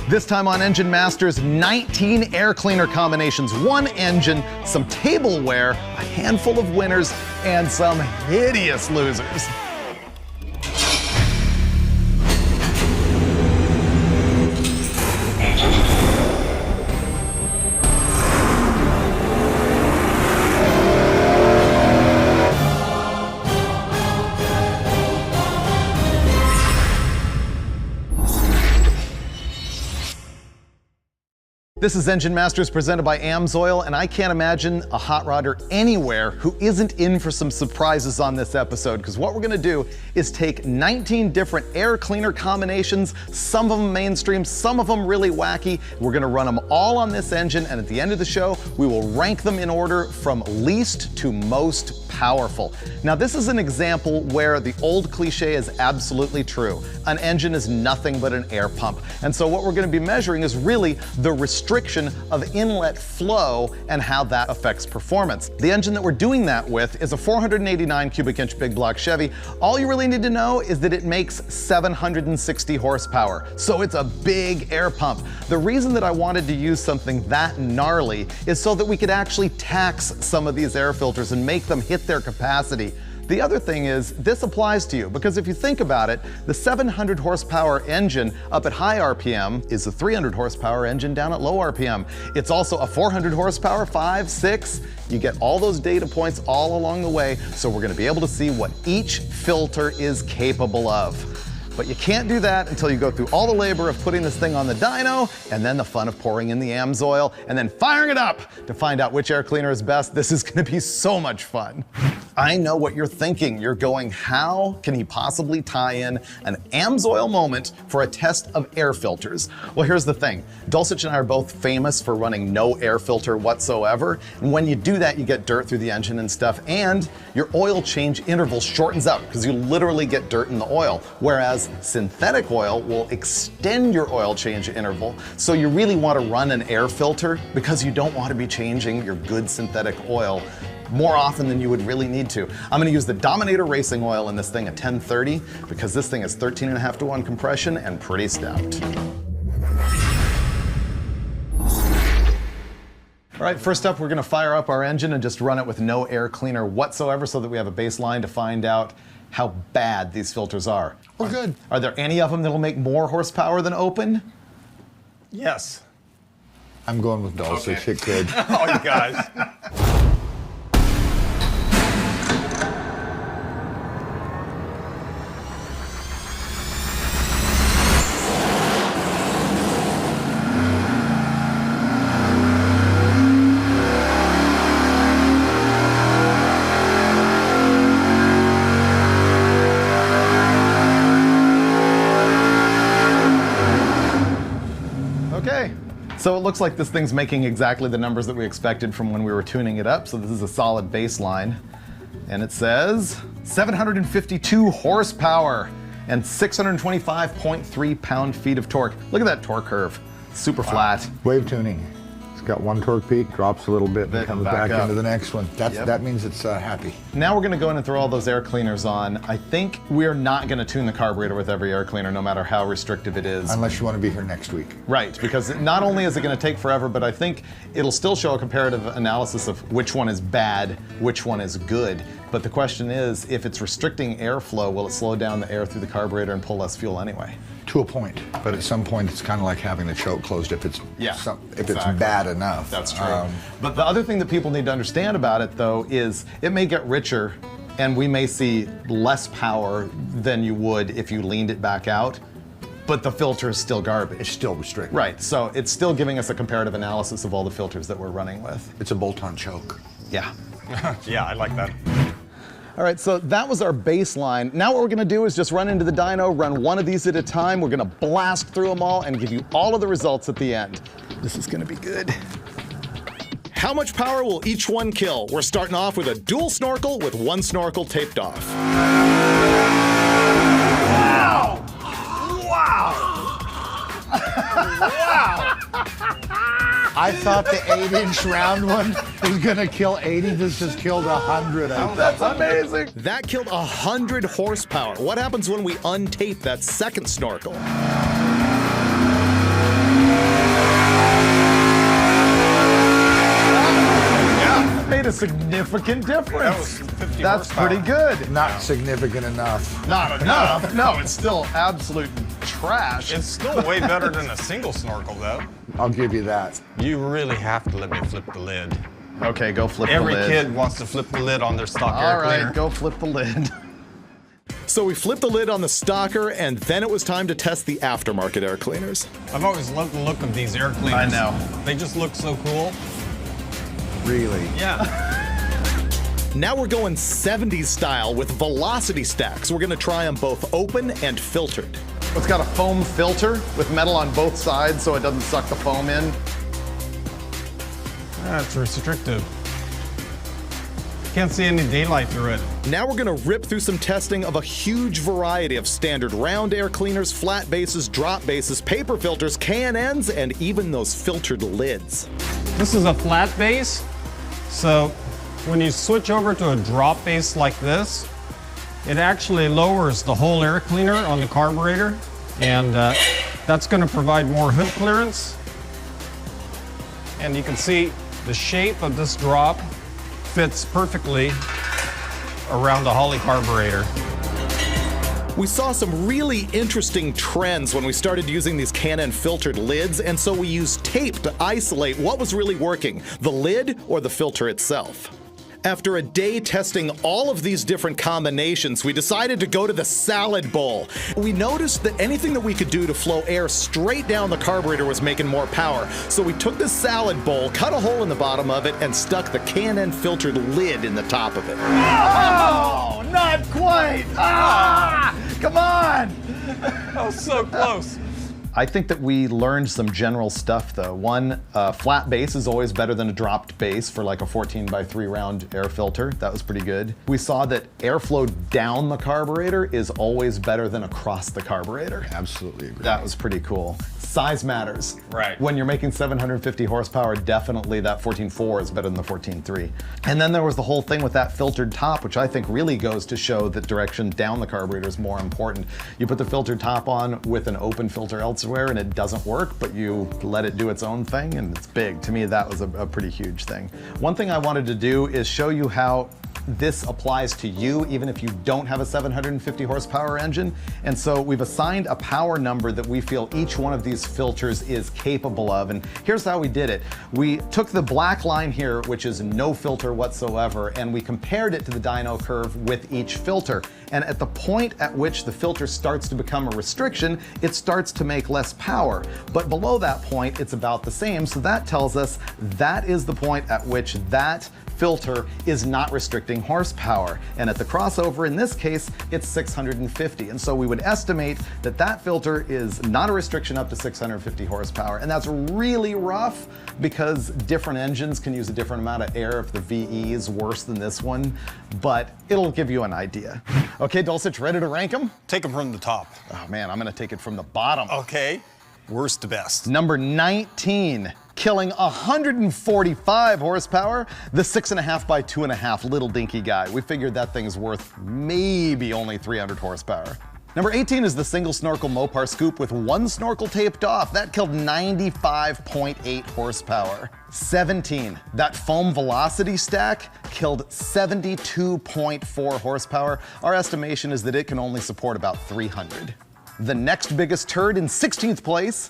This time on Engine Masters, 19 air cleaner combinations, 1 engine, some tableware, a handful of winners, and some hideous losers. This is Engine Masters presented by AMSOIL, and I can't imagine a hot rodder anywhere who isn't in for some surprises on this episode, because what we're gonna do is take 19 different air cleaner combinations, some of them mainstream, some of them really wacky. We're gonna run them all on this engine, and at the end of the show, we will rank them in order from least to most powerful. Now, this is an example where the old cliche is absolutely true. An engine is nothing but an air pump. And so what we're gonna be measuring is really the restriction of inlet flow and how that affects performance. The engine that we're doing that with is a 489 cubic inch big block Chevy. All you really need to know is that it makes 760 horsepower. So it's a big air pump. The reason that I wanted to use something that gnarly is so that we could actually tax some of these air filters and make them hit their capacity. The other thing is, this applies to you, because if you think about it, the 700 horsepower engine up at high RPM is a 300 horsepower engine down at low RPM. It's also a 400 horsepower, 5, 6. You get all those data points all along the way, so we're gonna be able to see what each filter is capable of. But you can't do that until you go through all the labor of putting this thing on the dyno, and then the fun of pouring in the AMSOIL, and then firing it up to find out which air cleaner is best. This is gonna be so much fun. I know what you're thinking. You're going, how can he possibly tie in an AMSOIL moment for a test of air filters? Well, here's the thing. Dulcich and I are both famous for running no air filter whatsoever. And when you do that, you get dirt through the engine and stuff, and your oil change interval shortens out because you literally get dirt in the oil. Whereas synthetic oil will extend your oil change interval. So you really want to run an air filter because you don't want to be changing your good synthetic oil more often than you would really need to. I'm gonna use the Dominator Racing Oil in this thing at 1030 because this thing is 13.5 to 1 compression and pretty stout. All right, first up, we're gonna fire up our engine and just run it with no air cleaner whatsoever so that we have a baseline to find out how bad these filters are. We're good. Are there any of them that'll make more horsepower than open? Yes. I'm going with Dulcich. Okay. It could. Oh, you guys. Okay, so it looks like this thing's making exactly the numbers that we expected from when we were tuning it up, so this is a solid baseline. And it says 752 horsepower and 625.3 pound-feet of torque. Look at that torque curve, super flat. Wave tuning. It's got one torque peak, drops a little bit, and comes back into the next one. That means it's happy. Now we're gonna go in and throw all those air cleaners on. I think we're not gonna tune the carburetor with every air cleaner, no matter how restrictive it is. Unless you want to be here next week. Right, because not only is it gonna take forever, but I think it'll still show a comparative analysis of which one is bad, which one is good. But the question is, if it's restricting airflow, will it slow down the air through the carburetor and pull less fuel anyway? To a point, but at some point it's kind of like having the choke closed if it's exactly. it's bad enough. That's true. But the other thing that people need to understand about it, though, is it may get richer, and we may see less power than you would if you leaned it back out. But the filter is still garbage. It's still restricted. Right, so it's still giving us a comparative analysis of all the filters that we're running with. It's a bolt-on choke. Yeah. Yeah, I like that. All right, so that was our baseline. Now what we're gonna do is just run into the dyno, run one of these at a time. We're gonna blast through them all and give you all of the results at the end. This is gonna be good. How much power will each one kill? We're starting off with a dual snorkel with one snorkel taped off. Wow! Wow! Wow! I thought the 8-inch round one was gonna kill 80. This just killed 100. That's amazing. That killed 100 horsepower. What happens when we untape that second snorkel? significant difference. That was 50 That's horsepower. pretty good. Not significant enough. Not enough. No, it's still absolute trash. It's still way better than a single snorkel, though. I'll give you that. You really have to let me flip the lid. Okay, go flip Every the lid. kid wants to flip the lid on their stock air All cleaner. right, go flip the lid. So we flipped the lid on the stocker, and then it was time to test the aftermarket air cleaners. I've always loved the look of these air cleaners. I know. They just look so cool. Really. Yeah. Now we're going 70s style with velocity stacks. We're gonna try them both open and filtered. It's got a foam filter with metal on both sides so it doesn't suck the foam in. That's restrictive. Can't see any daylight through it. Now we're gonna rip through some testing of a huge variety of standard round air cleaners, flat bases, drop bases, paper filters, K&Ns, and even those filtered lids. This is a flat base, so when you switch over to a drop base like this, it actually lowers the whole air cleaner on the carburetor, and that's going to provide more hood clearance. And you can see the shape of this drop fits perfectly around the Holley carburetor. We saw some really interesting trends when we started using these K&N filtered lids, and so we used tape to isolate what was really working, the lid or the filter itself. After a day testing all of these different combinations, we decided to go to the salad bowl. We noticed that anything that we could do to flow air straight down the carburetor was making more power. So we took the salad bowl, cut a hole in the bottom of it, and stuck the K&N filtered lid in the top of it. Oh, not quite! Ah! Come on! That was so close. I think that we learned some general stuff though. One, flat base is always better than a dropped base for like a 14x3 round air filter. That was pretty good. We saw that airflow down the carburetor is always better than across the carburetor. Absolutely agree. That was pretty cool. Size matters. Right. When you're making 750 horsepower, definitely that 14.4 is better than the 14.3. And then there was the whole thing with that filtered top, which I think really goes to show that direction down the carburetor is more important. You put the filtered top on with an open filter elsewhere and it doesn't work, but you let it do its own thing and it's big. To me, that was a pretty huge thing. One thing I wanted to do is show you how this applies to you even if you don't have a 750 horsepower engine. And so we've assigned a power number that we feel each one of these filters is capable of. And here's how we did it. We took the black line here, which is no filter whatsoever, and we compared it to the dyno curve with each filter. And at the point at which the filter starts to become a restriction, it starts to make less power. But below that point, it's about the same. So that tells us that is the point at which that filter is not restricting horsepower. And at the crossover, in this case, it's 650. And so we would estimate that that filter is not a restriction up to 650 horsepower. And that's really rough because different engines can use a different amount of air if the VE is worse than this one, but it'll give you an idea. Okay, Dulcich, ready to rank them? Take them from the top. Oh man, I'm gonna take it from the bottom. Okay. Worst to best. Number 19. Killing 145 horsepower, the 6.5 by 2.5 little dinky guy. We figured that thing's worth maybe only 300 horsepower. Number 18 is the single snorkel Mopar scoop with one snorkel taped off. That killed 95.8 horsepower. 17, that foam velocity stack killed 72.4 horsepower. Our estimation is that it can only support about 300. The next biggest turd in 16th place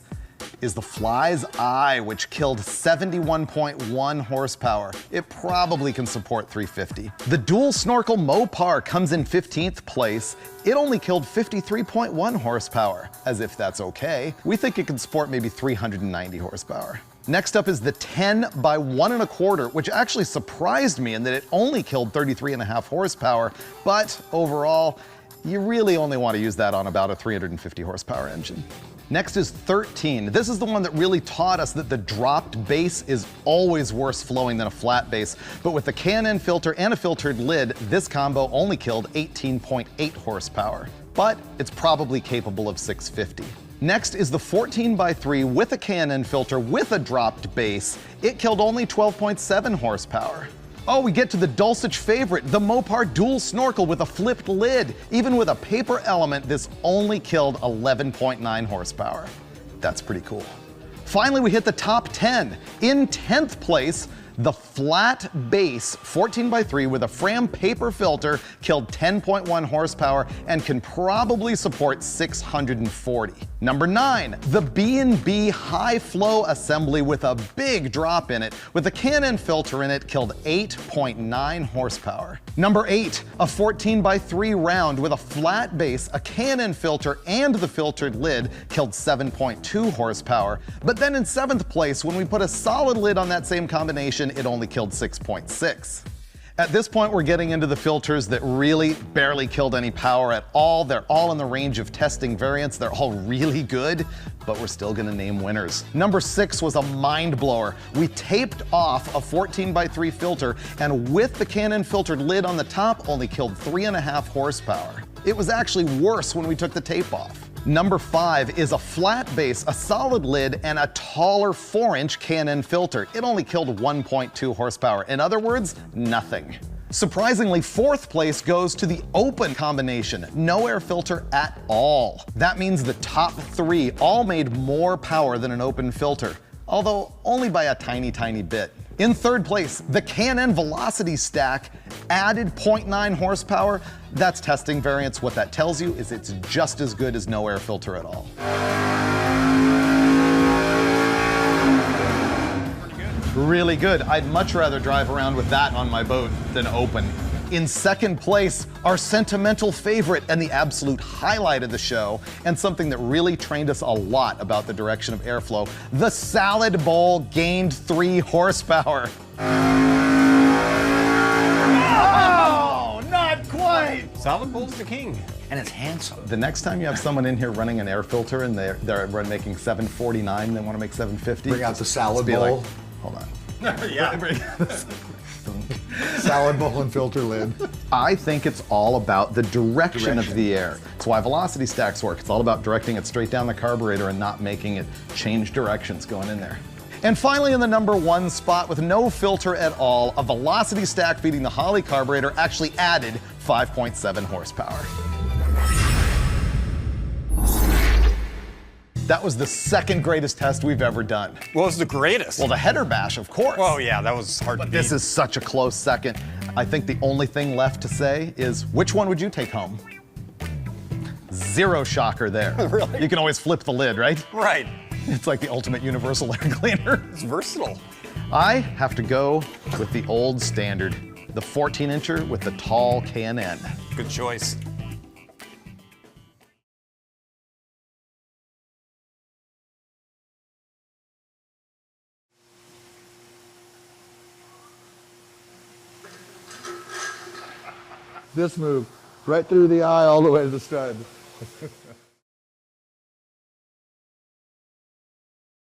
is the Fly's Eye, which killed 71.1 horsepower. It probably can support 350. The dual snorkel Mopar comes in 15th place. It only killed 53.1 horsepower, as if that's okay. We think it can support maybe 390 horsepower. Next up is the 10 by 1.25, which actually surprised me in that it only killed 33.5 horsepower, but overall, you really only want to use that on about a 350 horsepower engine. Next is 13. This is the one that really taught us that the dropped base is always worse flowing than a flat base. But with the K&N filter and a filtered lid, this combo only killed 18.8 horsepower. But it's probably capable of 650. Next is the 14 by 3 with a K&N filter with a dropped base. It killed only 12.7 horsepower. Oh, we get to the Dulcich favorite, the Mopar dual snorkel with a flipped lid. Even with a paper element, this only killed 11.9 horsepower. That's pretty cool. Finally, we hit the top 10. In 10th place, The flat base 14x3 with a Fram paper filter killed 10.1 horsepower and can probably support 640. Number 9, the B&B high flow assembly with a big drop in it with a Can-N filter in it killed 8.9 horsepower. Number 8, a 14x3 round with a flat base, a Can-N filter, and the filtered lid killed 7.2 horsepower. But then in 7th place, when we put a solid lid on that same combination, it only killed 6.6. At this point, we're getting into the filters that really barely killed any power at all. They're all in the range of testing variants. They're all really good, but we're still gonna name winners. Number 6 was a mind blower. We taped off a 14x3 filter, and with the Can-N filtered lid on the top, only killed 3.5 horsepower. It was actually worse when we took the tape off. Number 5 is a flat base, a solid lid, and a taller 4-inch Can-N filter. It only killed 1.2 horsepower. In other words, nothing. Surprisingly, 4th place goes to the open combination. No air filter at all. That means the top 3 all made more power than an open filter, although only by a tiny, tiny bit. In 3rd place, the Can-N Velocity Stack added 0.9 horsepower. That's testing variants. What that tells you is it's just as good as no air filter at all. Really good. I'd much rather drive around with that on my boat than open. In 2nd place, our sentimental favorite and the absolute highlight of the show, and something that really trained us a lot about the direction of airflow, the Salad Bowl gained 3 horsepower. Oh, not quite! Salad Bowl's the king. And it's handsome. The next time you have someone in here running an air filter and they're making 749, they want to make 750. Bring out the salad be bowl. like, hold on. Yeah. Salad bowl and filter lid. I think it's all about the direction of the air. It's why velocity stacks work. It's all about directing it straight down the carburetor and not making it change directions going in there. And finally, in the number 1 spot with no filter at all, a velocity stack feeding the Holley carburetor actually added 5.7 horsepower. That was the 2nd greatest test we've ever done. What was the greatest? Well, the header bash, of course. Oh yeah, that was hard to beat. This is such a close second. I think the only thing left to say is, which one would you take home? 0 shocker there. Really? You can always flip the lid, right? Right. It's like the ultimate universal air cleaner. It's versatile. I have to go with the old standard, the 14-incher with the tall Can-N. Good choice. This move, right through the eye all the way to the stud.